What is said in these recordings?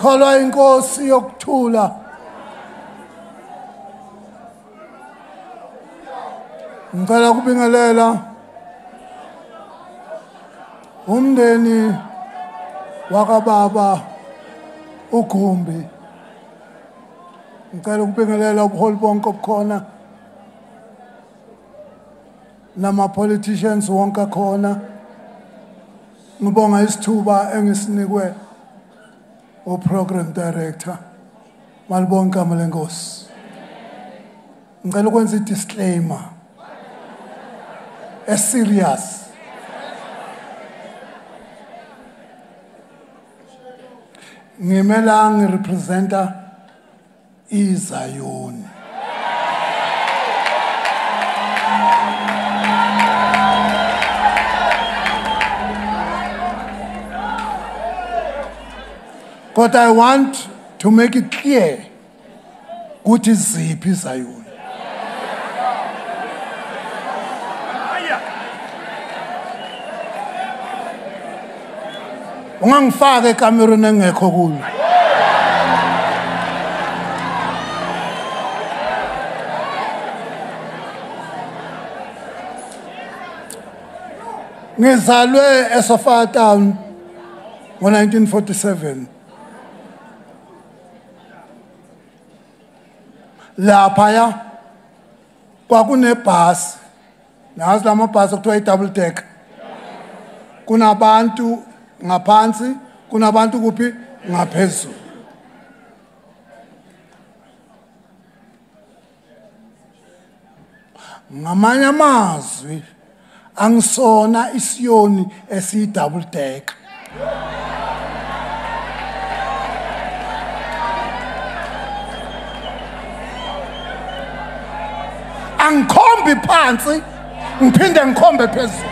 Ngikholwa inkosi yokuthula. Ngicela ukubingelela umndeni wakababa uGumbi. Ngicela ukubingelela ubuholi bonke obukhona nama politicians wonke khona. Ngibonga isithuba engisinikwe uprogram director. Malibonke igama lenkosi. Ngicela ukwenza i-disclaimer serious. Ngimela ngirepresenta iZayoni. But I want to make it clear ukuthi ziphi iZayoni. Ungangifaka ekamereni engekho kulo. Ngizalwe eSofa Town ngo-1947. Laphaya kwakunebhasi. Nazi lamabhasi okuthiwa i-double deck. Kunabantu ngaphansi, kunabantu kuphi ngaphezulu. Ngamanye amazwi angisona isiyoni esi-double deck. Angikhombi phansi ngiphinde ngikhombe phezulu.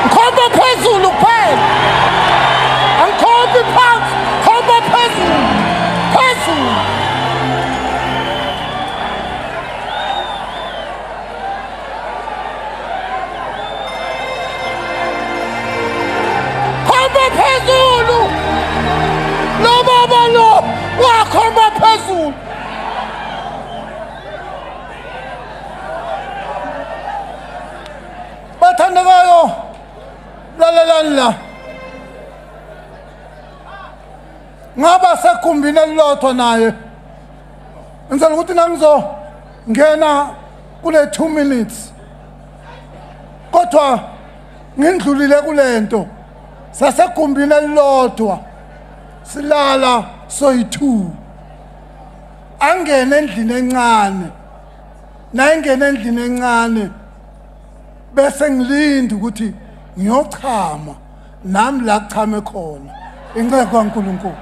Ngikhomba phezulu kuphela. Angikhombi phansi, khomba phezulu. Phezulu. Khomba phezulu. Lo baba lo wakhomba phezulu. Bathandekayo, lalelani la. Ngaba sekhumbini elilodwa naye. Ngizela ukuthi ngena kule 2 minutes. Kodwa ngindlulile kulento. Sasekhumbini elilodwa. Silala soyi2. Angene endlini encane. Nayingena endlini encane. Bese ngilinde ukuthi ngiyochama nami la kuchame khona inceke kaNkulunkulu.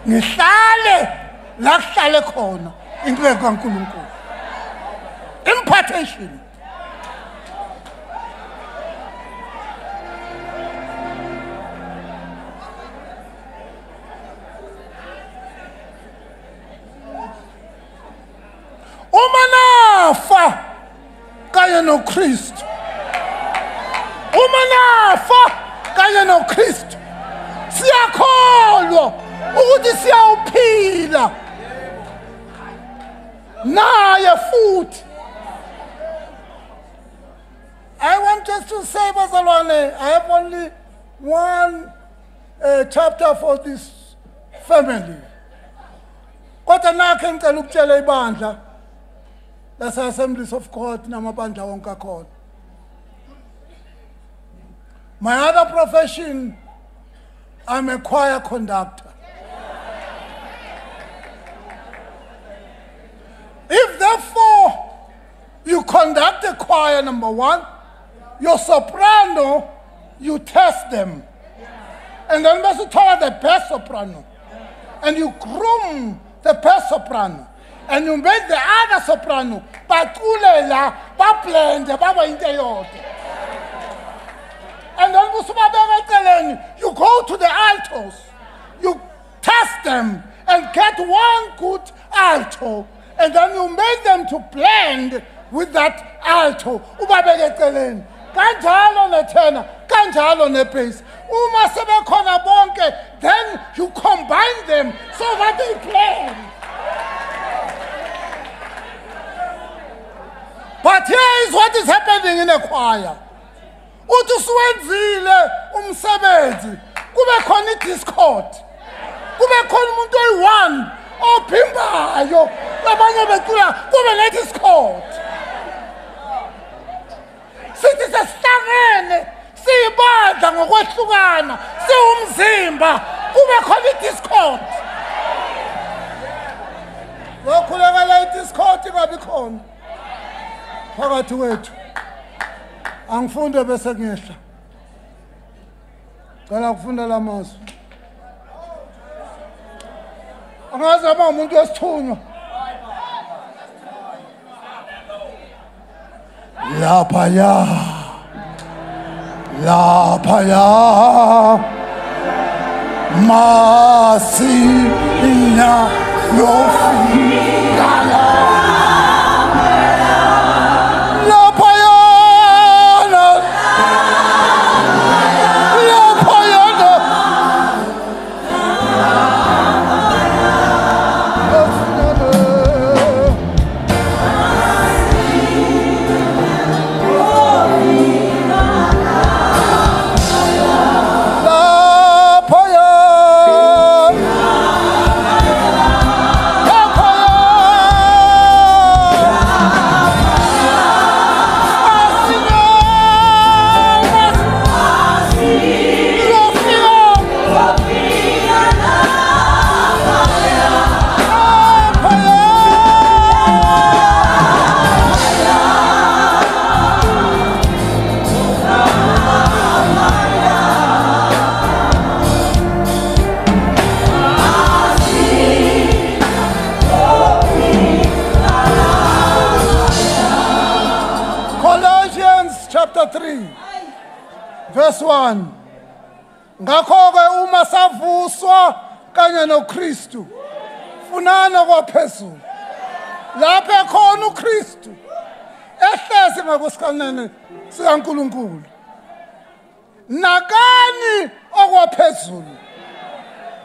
Ngihlale la kuhlale khona inceke kaNkulunkulu. Impartation. Umanafa kanye noKristu. Umanafa kanye noKristu. Siyakholwa ukuthi siyawuphila naye futhi. I want just to say, bazalwane, I have only one chapter for this family. Kodwa nakhe ngicela ukutshela ibandla That's Assemblies of God namabandla wonke akhona. My other profession, I'm a choir conductor. If therefore you conduct a choir, number one, your soprano, you test them. And then you tell the best soprano. And you groom the best soprano. And you make the other soprano, bakulela, bablende, baba into yodwa. And then you go to the altos, you test them and get one good alto, and then you make them to blend with that alto. kanjalo netenor, kanjalo nebass. Uma sebekhona bonke, then you combine them so that they play. But here is what is happening in a choir. Uthi siwenzile umsebenzi, kube khona i-discord. Kube khona umuntu oyi-one ophimbayo, abanye becula kube ne-discord. Sithi sesihlangene, siyibandla ngokwehlukana, siwumzimba, kube khona i-discord. Lokhulekela i-discord ingabi khona phakathi kwethu. Angifunde bese ngehla. Cela ukufunda la mazwi. Angazi aba umuntu wesithunywa. Laphaya. Laphaya. Masinya yofika. Chapter 3, verse 1. Ngakho-ke uma savuswa kanye noKristu, funana kwaphezulu. Lapho ekhona uKristu, ehlezi ngakwesikanene sikaNkulunkulu. Nakani okwaphezulu.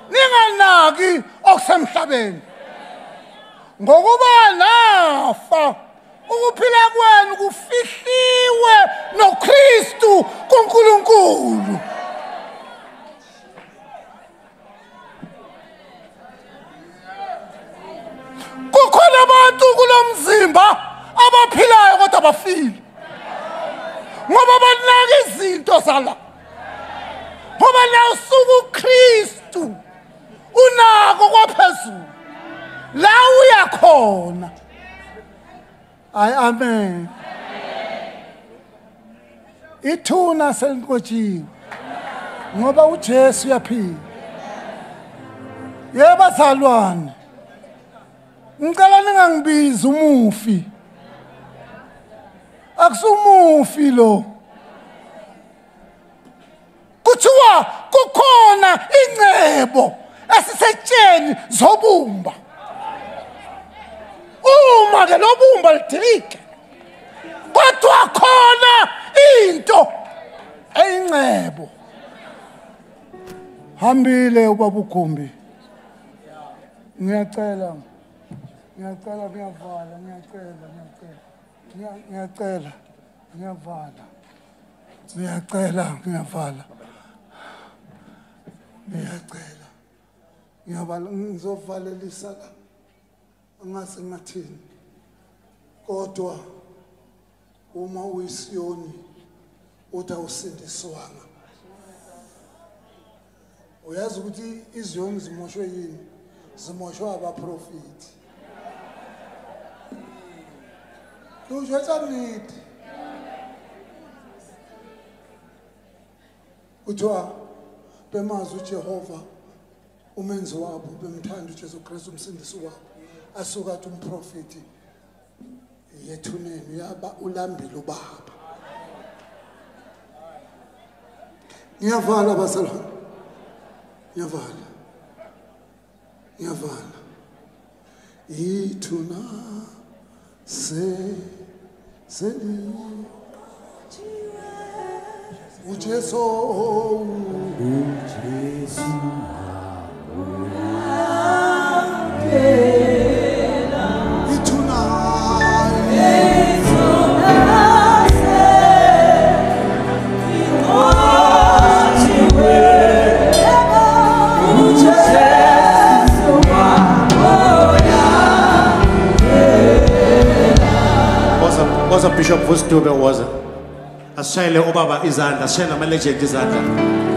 Ninganaki okusemhlabeni. Ngokuba nafa, ukuphila kwenu kufihliwe noKristu kuNkulunkulu. Kukhona abantu kulomzimba abaphilayo kodwa abafili. Ngoba banaka izinto zala. Ngoba la usuku uKristu unako kwaphezulu. La uyakhona. Ay, amen. Ithuna selinkotshiwe ngoba uJesu uyaphila. Yebo bazalwane, ngicela ningangibizi umufi. Akusumufi lo. Kuthiwa kukhona ingcebo esisetsheni zobumba. Uma ke lobumba lidilike, kodwa khona into eyingcebo. Hambile ubaba uGumbi. Ngiyacela ngiyavala. Ngizovalelisa la. Angase ngathini. Kodwa uma uyiSiyoni utawusindiswanga. Uyazi ukuthi iZiyoni zimoshwe yini? Zimoshwa abaprofeti. Ujwetsa nithi. Uthiwa bemazi uJehova umenzi wabo, bemthanda uJesu Kristu umsindisi wabo. Asuka athi umprofeti yethuneni yaba ulambile ubaba. Ngiyavala bazalwane. Ngiyavala. Ithuna seli uJesu was a Bishop Vustube was a shayele obaba izandla, shayela ama legend izandla.